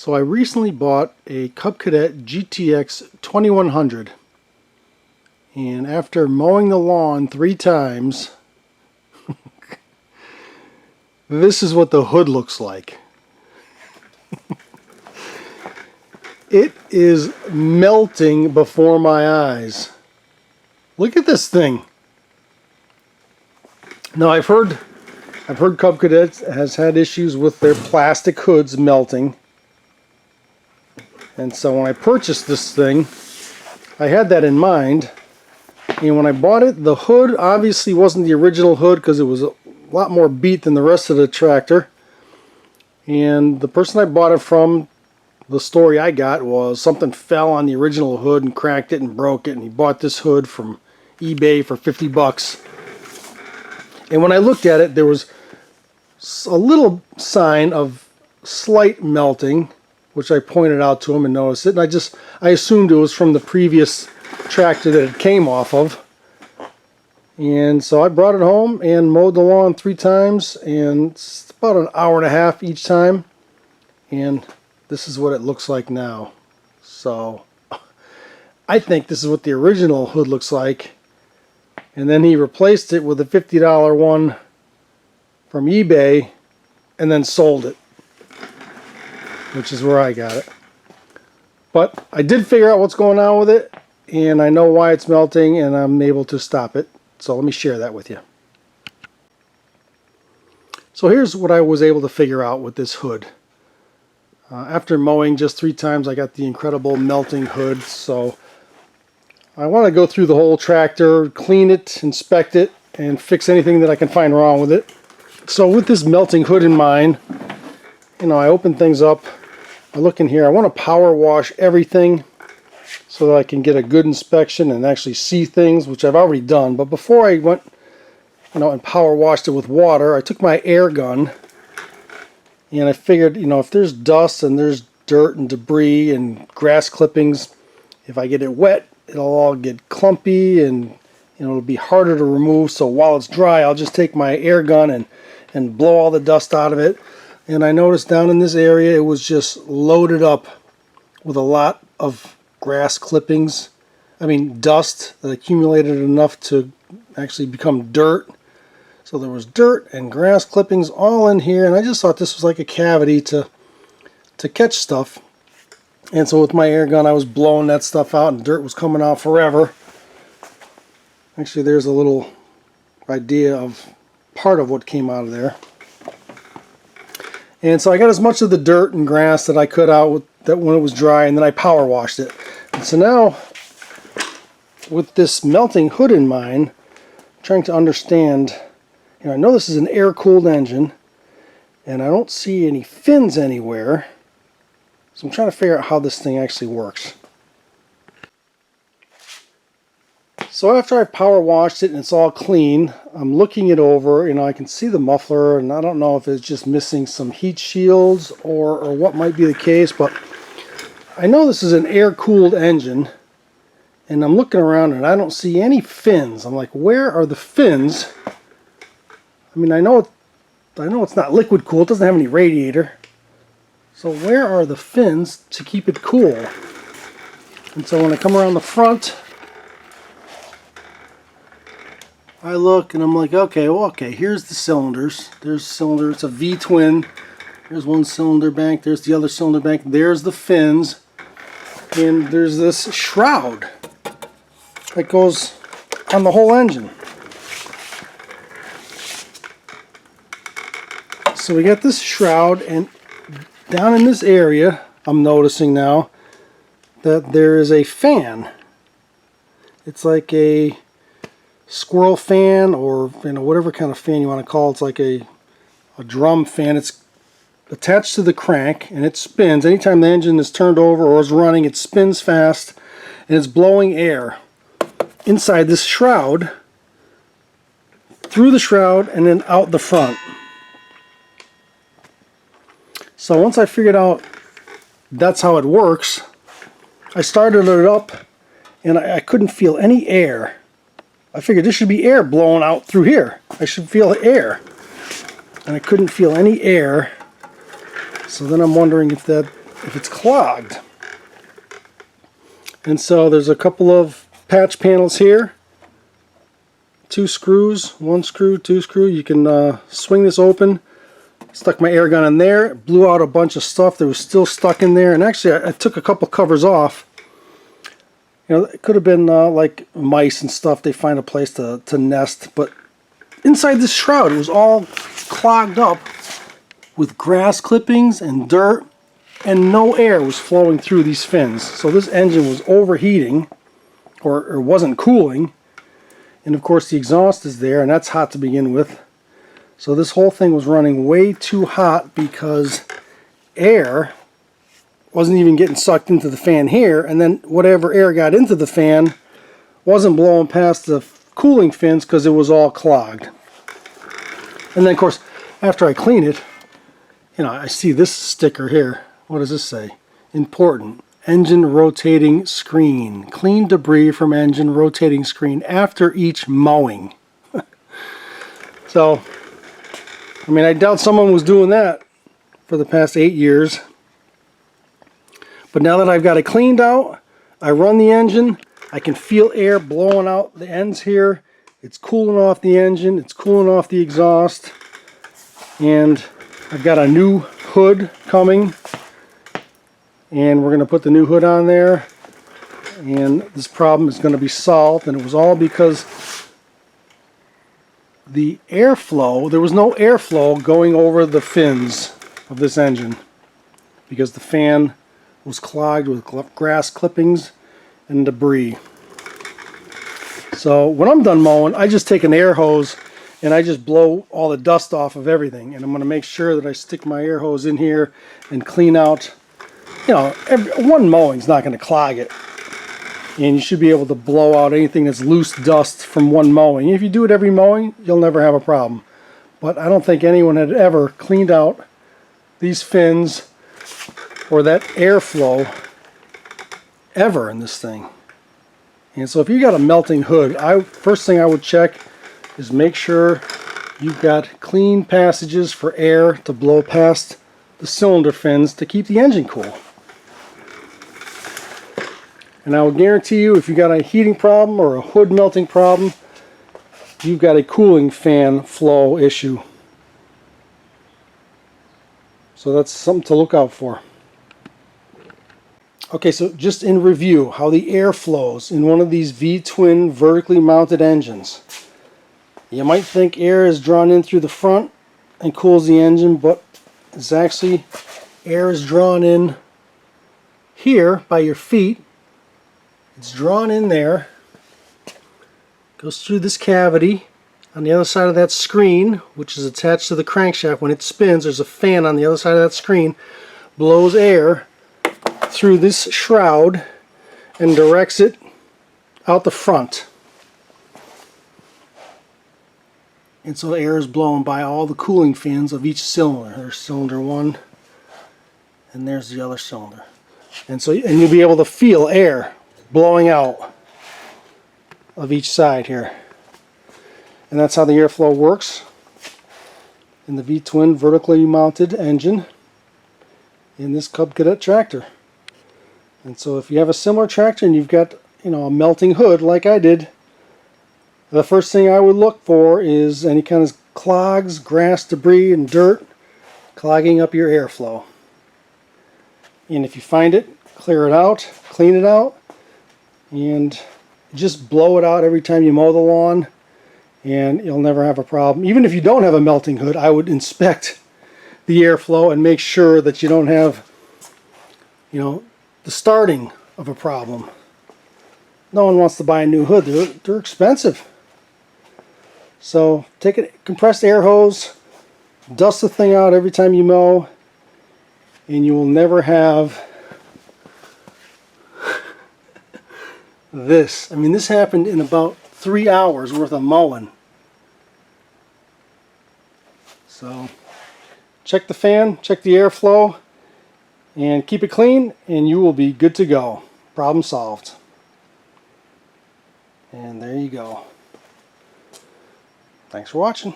So I recently bought a Cub Cadet GTX 2100, and after mowing the lawn 3 times, this is what the hood looks like. It is melting before my eyes. Look at this thing. Now I've heard Cub Cadet has had issues with their plastic hoods melting. And so when I purchased this thing, I had that in mind. And when I bought it, the hood obviously wasn't the original hood because it was a lot more beat than the rest of the tractor. And the person I bought it from, the story I got was something fell on the original hood and cracked it and broke it. And he bought this hood from eBay for 50 bucks. And when I looked at it, there was a little sign of slight melting, which I pointed out to him and noticed it. And I assumed it was from the previous tractor that it came off of. And so I brought it home and mowed the lawn 3 times, and it's about an hour and a half each time. And this is what it looks like now. So I think this is what the original hood looks like. And then he replaced it with a $50 one from eBay and then sold it, which is where I got it. But I did figure out what's going on with it, and I know why it's melting, and I'm able to stop it. So let me share that with you. So here's what I was able to figure out with this hood. After mowing just 3 times, I got the incredible melting hood. So I want to go through the whole tractor, clean it, inspect it, and fix anything that I can find wrong with it. So with this melting hood in mind, I open things up, I look in here, I want to power wash everything so that I can get a good inspection and actually see things, which I've already done. But before I went, and power washed it with water, I took my air gun, and I figured, if there's dust and there's dirt and debris and grass clippings, if I get it wet, it'll all get clumpy and it'll be harder to remove. So while it's dry, I'll just take my air gun and blow all the dust out of it. And I noticed down in this area, it was just loaded up with a lot of grass clippings. Dust that accumulated enough to actually become dirt. So there was dirt and grass clippings all in here, and I just thought this was like a cavity to catch stuff. And so with my air gun, I was blowing that stuff out, and dirt was coming out forever. Actually, there's a little idea of part of what came out of there. And so I got as much of the dirt and grass that I could out with that when it was dry, and then I power washed it. And so now, with this melting hood in mind, I'm trying to understand, I know this is an air-cooled engine, and I don't see any fins anywhere. So I'm trying to figure out how this thing actually works. So after I've power washed it and it's all clean, I'm looking it over. I can see the muffler, and I don't know if it's just missing some heat shields or what might be the case, but I know this is an air-cooled engine, and I'm looking around and I don't see any fins. I'm like, where are the fins? I know it's not liquid cooled, it doesn't have any radiator. So where are the fins to keep it cool? And so when I come around the front, I look and I'm like, okay, here's the cylinders. There's cylinder, it's a V-twin. There's one cylinder bank, there's the other cylinder bank, there's the fins, and there's this shroud that goes on the whole engine. So we got this shroud, and down in this area, I'm noticing now that there is a fan. It's like a squirrel fan, or whatever kind of fan you want to call it. It's like a drum fan. It's attached to the crank, and it spins. Anytime the engine is turned over or is running, it spins fast, and it's blowing air inside this shroud, through the shroud, and then out the front. So once I figured out that's how it works, I started it up, and I couldn't feel any air. I figured there should be air blowing out through here. I should feel air. And I couldn't feel any air. So then I'm wondering if that if it's clogged. And so there's a couple of patch panels here. 2 screws, 1 screw, 2 screw. You can swing this open. Stuck my air gun in there. It blew out a bunch of stuff that was still stuck in there. And actually I took a couple covers off. You know, it could have been like mice and stuff. They find a place to nest. But inside this shroud, it was all clogged up with grass clippings and dirt. And no air was flowing through these fins. So this engine was overheating, or wasn't cooling. And of course the exhaust is there, and that's hot to begin with. So this whole thing was running way too hot because air wasn't even getting sucked into the fan here, and then whatever air got into the fan wasn't blowing past the cooling fins because it was all clogged. And then of course after I clean it, you know, I see this sticker here. What does this say? Important. Engine rotating screen. Clean debris from engine rotating screen after each mowing. So, I mean, I doubt someone was doing that for the past 8 years. But now that I've got it cleaned out, I run the engine. I can feel air blowing out the ends here. It's cooling off the engine. It's cooling off the exhaust. And I've got a new hood coming. And we're going to put the new hood on there, and this problem is going to be solved. And it was all because the airflow, there was no airflow going over the fins of this engine because the fan was clogged with grass clippings and debris. So when I'm done mowing, I just take an air hose and I just blow all the dust off of everything. And I'm going to make sure that I stick my air hose in here and clean out. You know, one mowing's not going to clog it. And you should be able to blow out anything that's loose dust from one mowing. If you do it every mowing, you'll never have a problem. But I don't think anyone had ever cleaned out these fins or that airflow ever in this thing. And so if you got a melting hood, first thing I would check is make sure you've got clean passages for air to blow past the cylinder fins to keep the engine cool. And I will guarantee you, if you got a heating problem or a hood melting problem, you've got a cooling fan flow issue. So that's something to look out for. Okay, so just in review, how the air flows in one of these V-twin vertically mounted engines. You might think air is drawn in through the front and cools the engine, but it's actually air is drawn in here by your feet. It's drawn in there, goes through this cavity on the other side of that screen, which is attached to the crankshaft. When it spins, there's a fan on the other side of that screen, blows air through this shroud and directs it out the front. And so air is blown by all the cooling fins of each cylinder. There's cylinder 1, and there's the other cylinder. And you'll be able to feel air blowing out of each side here. And that's how the airflow works in the V-twin vertically mounted engine in this Cub Cadet tractor. And so if you have a similar tractor and you've got, you know, a melting hood like I did, the first thing I would look for is any kind of clogs, grass, debris, and dirt clogging up your airflow. And if you find it, clear it out, clean it out, and just blow it out every time you mow the lawn, and you'll never have a problem. Even if you don't have a melting hood, I would inspect the airflow and make sure that you don't have, you know, the starting of a problem. No one wants to buy a new hood. They're expensive. So take a compressed air hose, dust the thing out every time you mow, and you will never have this. I mean, this happened in about 3 hours worth of mowing. So check the fan, check the airflow, and keep it clean, and you will be good to go. Problem solved. And there you go. Thanks for watching.